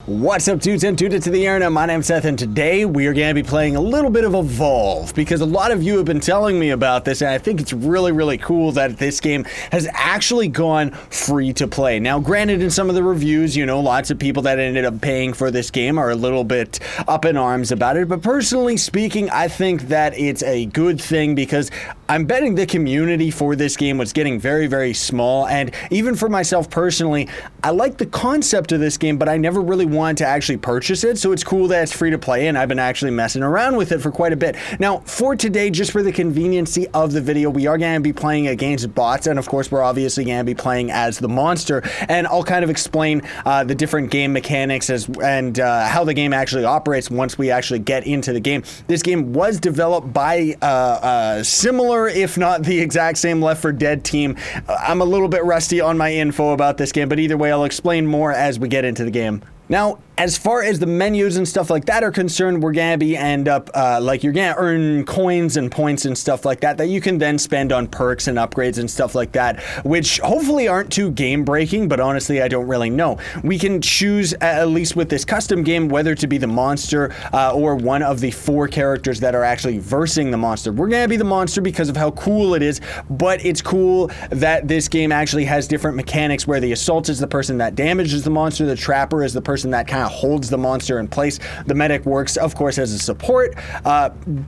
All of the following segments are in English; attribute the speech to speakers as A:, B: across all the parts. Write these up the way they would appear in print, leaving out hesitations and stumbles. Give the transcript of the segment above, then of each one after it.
A: What's up, dudes and dudettes to the internet? My name's Seth, and today we are going to be playing a little bit of Evolve, because a lot of you have been telling me about this, and I think it's really cool that this game has actually gone free to play. Now, granted, in some of the reviews, you know, lots of people that ended up paying for this game are a little bit up in arms about it, but personally speaking, I think that it's a good thing, because I'm betting the community for this game was getting very small, and even for myself personally, I like the concept of this game, but I never really wanted to actually purchase it, so it's cool that it's free to play, and I've been actually messing around with it for quite a bit. Now, for today, just for the conveniency of the video, we are going to be playing against bots, and of course, we're obviously going to be playing as the monster, and I'll kind of explain the different game mechanics and how the game actually operates once we actually get into the game. This game was developed by similar, if not the exact same, Left 4 Dead team. I'm a little bit rusty on my info about this game, but either way, I'll explain more as we get into the game. Now, as far as the menus and stuff like that are concerned, we're going to end up, you're going to earn coins and points and stuff like that you can then spend on perks and upgrades and stuff like that, which hopefully aren't too game-breaking, but honestly, I don't really know. We can choose, at least with this custom game, whether to be the monster or one of the 4 characters that are actually versing the monster. We're going to be the monster because of how cool it is, but it's cool that this game actually has different mechanics where the assault is the person that damages the monster, the trapper is the person that kind of holds the monster in place. The medic works, of course, as a support,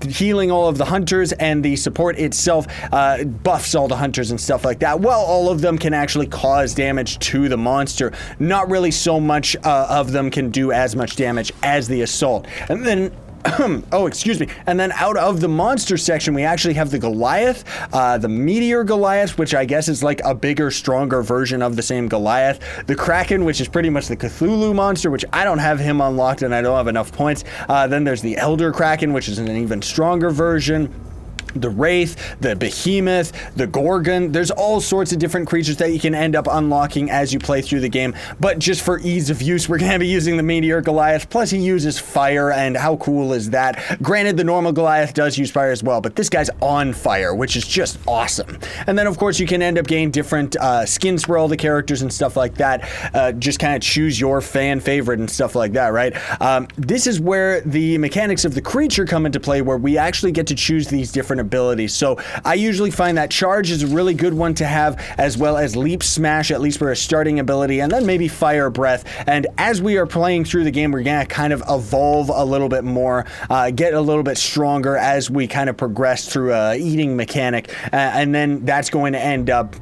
A: healing all of the hunters, and the support itself buffs all the hunters and stuff like that. Well, all of them can actually cause damage to the monster. Not really so much of them can do as much damage as the assault. And then oh, excuse me. And then out of the monster section, we actually have the Goliath, the Meteor Goliath, which I guess is like a bigger, stronger version of the same Goliath. The Kraken, which is pretty much the Cthulhu monster, which I don't have him unlocked and I don't have enough points. Then there's the Elder Kraken, which is an even stronger version. The Wraith, the Behemoth, the Gorgon. There's all sorts of different creatures that you can end up unlocking as you play through the game, but just for ease of use, we're going to be using the Meteor Goliath, plus he uses fire, and how cool is that? Granted, the normal Goliath does use fire as well, but this guy's on fire, which is just awesome. And then, of course, you can end up getting different skins for all the characters and stuff like that. Just kind of choose your fan favorite and stuff like that, right? This is where the mechanics of the creature come into play, where we actually get to choose these different abilities. So I usually find that charge is a really good one to have, as well as leap smash, at least for a starting ability, and then maybe fire breath. And as we are playing through the game, we're going to kind of evolve a little bit more, get a little bit stronger as we kind of progress through a eating mechanic, and then that's going to end up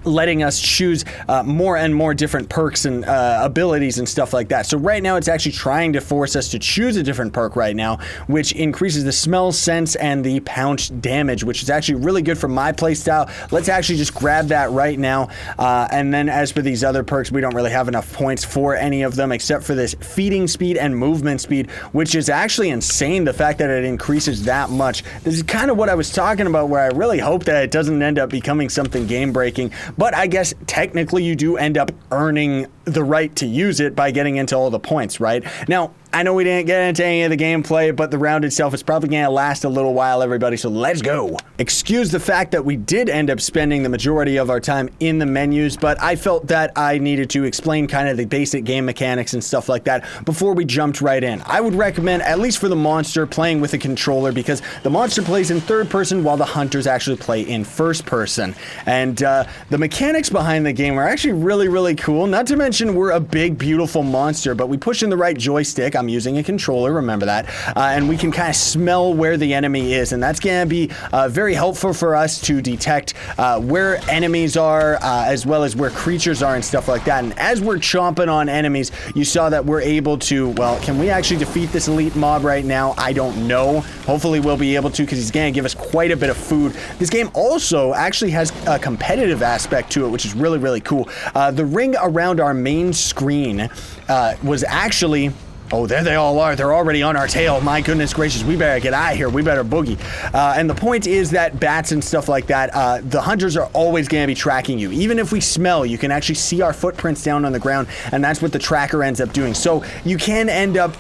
A: letting us choose more and more different perks and abilities and stuff like that. So right now it's actually trying to force us to choose a different perk right now, which increases the smell, sense, and the pounce damage, which is actually really good for my playstyle. Let's actually just grab that right now. And then as for these other perks, we don't really have enough points for any of them except for this feeding speed and movement speed, which is actually insane, the fact that it increases that much. This is kind of what I was talking about, where I really hope that it doesn't end up becoming something game-breaking. But I guess technically you do end up earning the right to use it by getting into all the points, right? Now, I know we didn't get into any of the gameplay, but the round itself is probably going to last a little while, everybody, so let's go. Excuse the fact that we did end up spending the majority of our time in the menus, but I felt that I needed to explain kind of the basic game mechanics and stuff like that before we jumped right in. I would recommend, at least for the monster, playing with a controller, because the monster plays in third person while the hunters actually play in first person. And the mechanics behind the game are actually really cool. Not to mention, we're a big, beautiful monster, but we push in the right joystick. I'm using a controller, remember that, and we can kind of smell where the enemy is, and that's going to be very helpful for us to detect where enemies are, as well as where creatures are and stuff like that. And as we're chomping on enemies, you saw that we're able to, well, can we actually defeat this elite mob right now? I don't know. Hopefully we'll be able to, because he's going to give us quite a bit of food. This game also actually has a competitive aspect to it, which is really cool. The ring around our main screen was actually... Oh, there they all are. They're already on our tail. My goodness gracious, we better get out of here. We better boogie. And the point is that bats and stuff like that, the hunters are always going to be tracking you. Even if we smell, you can actually see our footprints down on the ground, and that's what the tracker ends up doing. So you can end up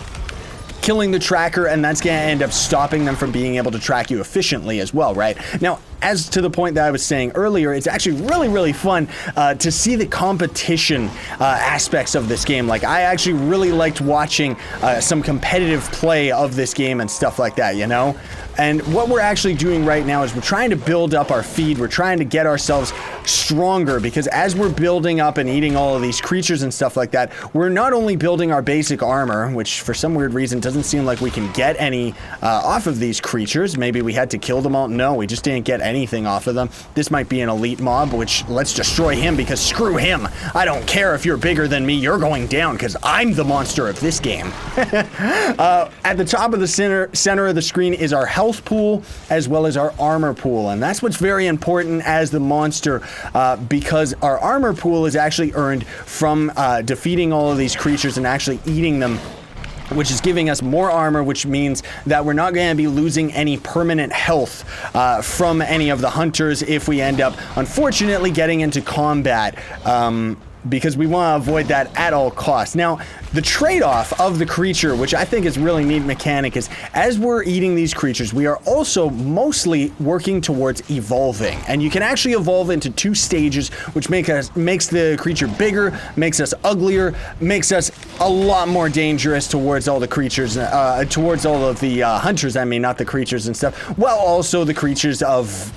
A: killing the tracker, and that's going to end up stopping them from being able to track you efficiently as well, right? Now, as to the point that I was saying earlier, it's actually really, really fun to see the competition aspects of this game. Like, I actually really liked watching some competitive play of this game and stuff like that, you know? And what we're actually doing right now is we're trying to build up our feed. We're trying to get ourselves stronger, because as we're building up and eating all of these creatures and stuff like that, we're not only building our basic armor, which for some weird reason doesn't seem like we can get any off of these creatures. Maybe we had to kill them all. No, we just didn't get anything off of them. This might be an elite mob, which let's destroy him, because screw him. I don't care if you're bigger than me. You're going down, because I'm the monster of this game. At the top of the center of the screen is our health pool as well as our armor pool, and that's what's very important as the monster, because our armor pool is actually earned from defeating all of these creatures and actually eating them, which is giving us more armor, which means that we're not going to be losing any permanent health from any of the hunters if we end up unfortunately getting into combat, because we want to avoid that at all costs. Now, the trade-off of the creature, which I think is really neat mechanic, is as we're eating these creatures, we are also mostly working towards evolving. And you can actually evolve into 2 stages, which makes the creature bigger, makes us uglier, makes us a lot more dangerous towards all the creatures, towards all of the hunters, I mean, not the creatures and stuff, while also the creatures of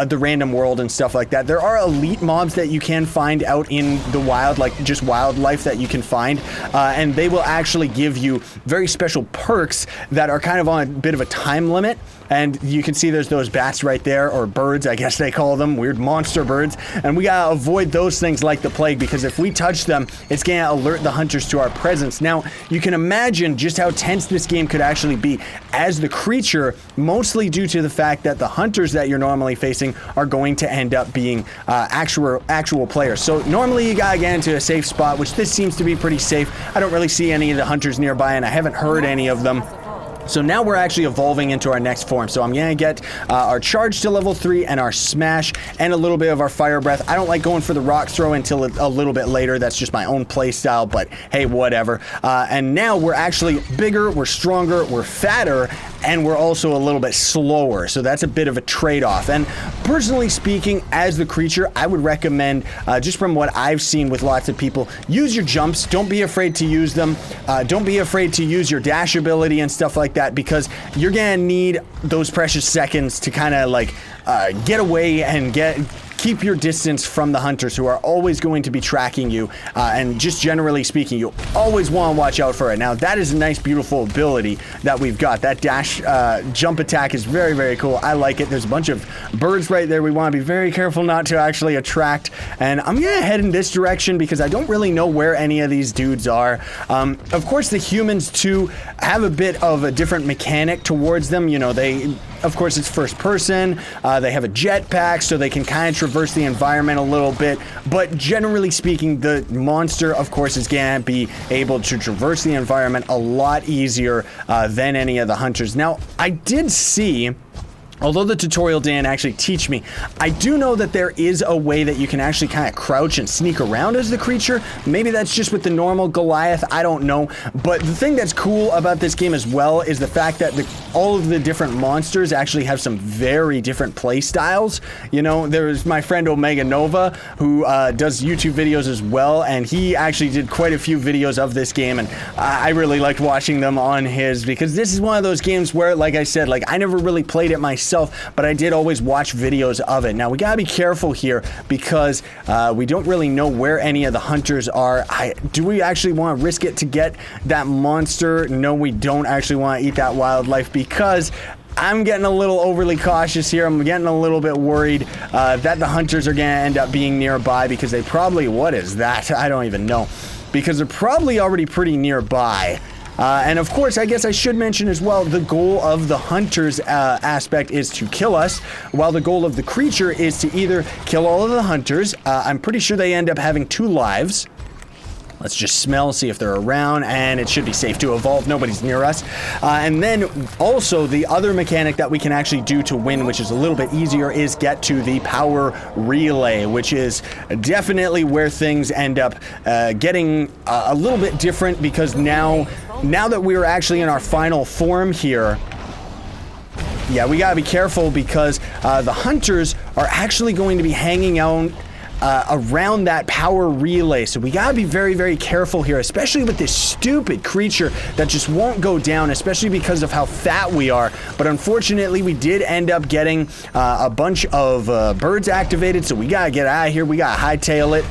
A: the random world and stuff like that. There are elite mobs that you can find out in the wild, like just wildlife that you can find, and they will actually give you very special perks that are kind of on a bit of a time limit. And you can see there's those bats right there, or birds, I guess they call them, weird monster birds. And we gotta avoid those things like the plague, because if we touch them, it's gonna alert the hunters to our presence. Now, you can imagine just how tense this game could actually be as the creature, mostly due to the fact that the hunters that you're normally facing are going to end up being actual players. So normally you gotta get into a safe spot, which this seems to be pretty safe. I don't really see any of the hunters nearby, and I haven't heard any of them. So now we're actually evolving into our next form. So I'm gonna get our charge to level 3 and our smash and a little bit of our fire breath. I don't like going for the rock throw until a little bit later. That's just my own play style, but hey, whatever. And now we're actually bigger, we're stronger, we're fatter, and we're also a little bit slower. So that's a bit of a trade-off. And personally speaking, as the creature, I would recommend, just from what I've seen with lots of people, use your jumps. Don't be afraid to use them. Don't be afraid to use your dash ability and stuff like that, because you're gonna need those precious seconds to kind of like get away and keep your distance from the hunters, who are always going to be tracking you, and just generally speaking, you always want to watch out for it. Now, that is a nice, beautiful ability that we've got. That dash jump attack is very, very cool. I like it. There's a bunch of birds right there. We want to be very careful not to actually attract, and I'm going to head in this direction because I don't really know where any of these dudes are. Of course, the humans, too, have a bit of a different mechanic towards them. You know, of course, it's first person. They have a jetpack, so they can kind of traverse the environment a little bit. But generally speaking, the monster, of course, is going to be able to traverse the environment a lot easier than any of the hunters. Now, I did see, although the tutorial didn't actually teach me, I do know that there is a way that you can actually kind of crouch and sneak around as the creature. Maybe that's just with the normal Goliath, I don't know. But the thing that's cool about this game as well is the fact that all of the different monsters actually have some very different play styles. You know, there's my friend Omega Nova, who does YouTube videos as well, and he actually did quite a few videos of this game, and I really liked watching them on his, because this is one of those games where, like I said, like I never really played it myself, but I did always watch videos of it. Now, we gotta be careful here, because we don't really know where any of the hunters are. Do we actually want to risk it to get that monster? No, we don't actually want to eat that wildlife, because I'm getting a little overly cautious here. I'm getting a little bit worried that the hunters are gonna end up being nearby, because they probably, what is that? I don't even know, because they're probably already pretty nearby. And of course, I guess I should mention as well, the goal of the hunter's aspect is to kill us, while the goal of the creature is to either kill all of the hunters. I'm pretty sure they end up having 2 lives. Let's just smell, see if they're around, and it should be safe to evolve. Nobody's near us. And then also the other mechanic that we can actually do to win, which is a little bit easier, is get to the power relay, which is definitely where things end up getting a little bit different, because now that we're actually in our final form here, Yeah, we gotta be careful because the hunters are actually going to be hanging out around that power relay. So we gotta be very, very careful here, especially with this stupid creature that just won't go down, especially because of how fat we are. But unfortunately, we did end up getting a bunch of birds activated, so we gotta get out of here. We gotta hightail it.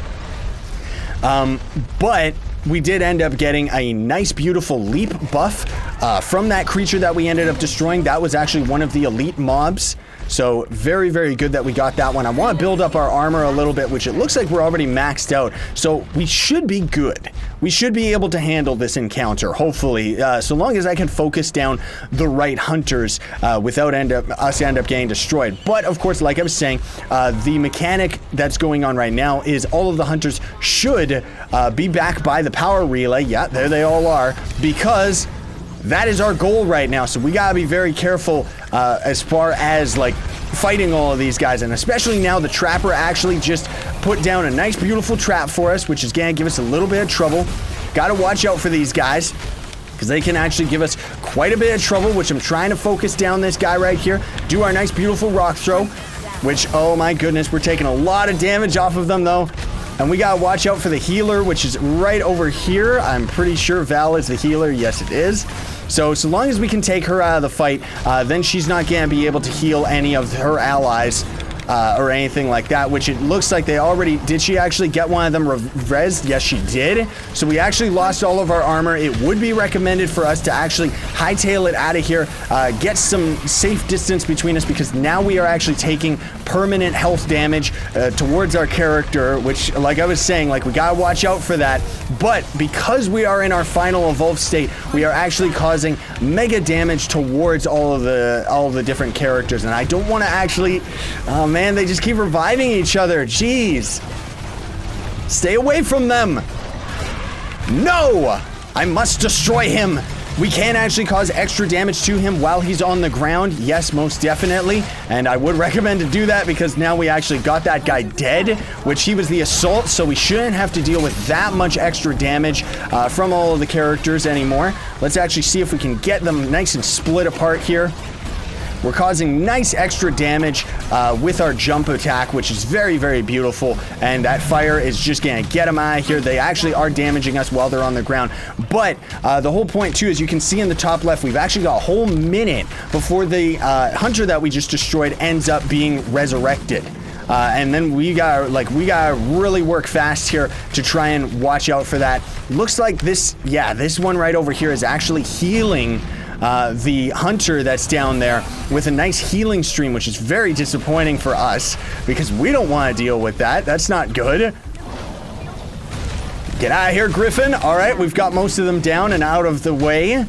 A: But we did end up getting a nice, beautiful leap buff from that creature that we ended up destroying. That was actually one of the elite mobs. So very, very good that we got that one. I want to build up our armor a little bit, which it looks like we're already maxed out. So we should be good. We should be able to handle this encounter, hopefully, so long as I can focus down the right hunters without us end up getting destroyed. But of course, like I was saying, the mechanic that's going on right now is all of the hunters should be back by the power relay. Yeah, there they all are, because that is our goal right now. So we gotta be very careful as far as like fighting all of these guys, and especially now the trapper actually just put down a nice beautiful trap for us, which is gonna give us a little bit of trouble. Gotta watch out for these guys because they can actually give us quite a bit of trouble, which I'm trying to focus down this guy right here, do our nice beautiful rock throw, which, oh my goodness, we're taking a lot of damage off of them though. And we gotta watch out for the healer, which is right over here. I'm pretty sure Val is the healer. Yes, it is. So long as we can take her out of the fight, then she's not gonna be able to heal any of her allies or anything like that, which it looks like they already... Did she actually get one of them rezzed? Yes, she did. So we actually lost all of our armor. It would be recommended for us to actually hightail it out of here, get some safe distance between us, because now we are actually taking permanent health damage towards our character, which, like I was saying, like, we gotta watch out for that. But because we are in our final evolved state, we are actually causing mega damage towards all of the different characters, and I don't want to actually... Oh man, they just keep reviving each other. Jeez. Stay away from them. No! I must destroy him. We can actually cause extra damage to him while he's on the ground. Yes, most definitely. And I would recommend to do that because now we actually got that guy dead, which he was the assault, so we shouldn't have to deal with that much extra damage from all of the characters anymore. Let's actually see if we can get them nice and split apart here. We're causing nice extra damage with our jump attack, which is very, very beautiful. And that fire is just gonna get them out of here. They actually are damaging us while they're on the ground. But the whole point too, as you can see in the top left, we've actually got a whole minute before the hunter that we just destroyed ends up being resurrected. And then we gotta really work fast here to try and watch out for that. Looks like this one right over here is actually healing the hunter that's down there with a nice healing stream, which is very disappointing for us because we don't want to deal with that. That's not good. Get out of here, Griffin. All right, we've got most of them down and out of the way.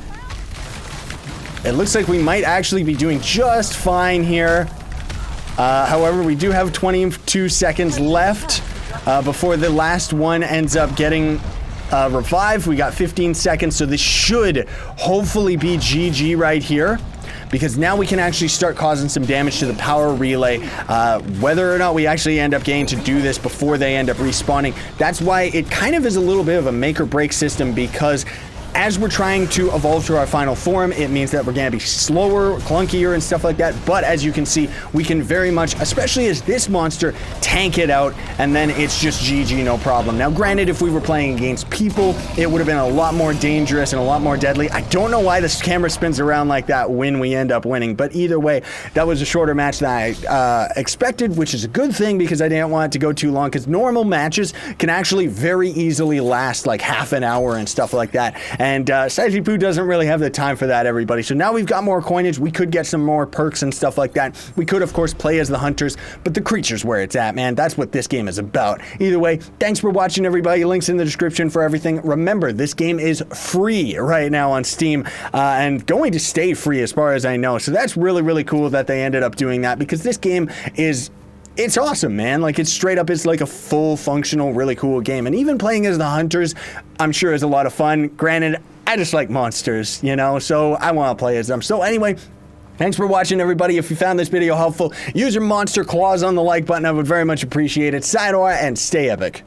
A: It looks like we might actually be doing just fine here. However, we do have 22 seconds left before the last one ends up getting revived. We got 15 seconds, so this should hopefully be GG right here, because now we can actually start causing some damage to the power relay. Whether or not we actually end up getting to do this before they end up respawning, that's why it kind of is a little bit of a make or break system, because as we're trying to evolve to our final form, it means that we're going to be slower, clunkier, and stuff like that. But as you can see, we can very much, especially as this monster, tank it out, and then it's just GG, no problem. Now, granted, if we were playing against people, it would have been a lot more dangerous and a lot more deadly. I don't know why this camera spins around like that when we end up winning, but either way, that was a shorter match than I expected, which is a good thing because I didn't want it to go too long, because normal matches can actually very easily last like half an hour and stuff like that. And Saiji Poo doesn't really have the time for that, everybody. So now we've got more coinage. We could get some more perks and stuff like that. We could, of course, play as the hunters, but the creature's where it's at, man. That's what this game is about. Either way, thanks for watching, everybody. Links in the description for everything. Remember, this game is free right now on Steam and going to stay free as far as I know. So that's really, really cool that they ended up doing that, because this game is... It's awesome, man. Like, it's straight up, it's like a full functional, really cool game. And even playing as the hunters, I'm sure is a lot of fun. Granted, I just like monsters, you know, so I want to play as them. So anyway, thanks for watching, everybody. If you found this video helpful, use your monster claws on the like button. I would very much appreciate it. Sayonara and stay epic.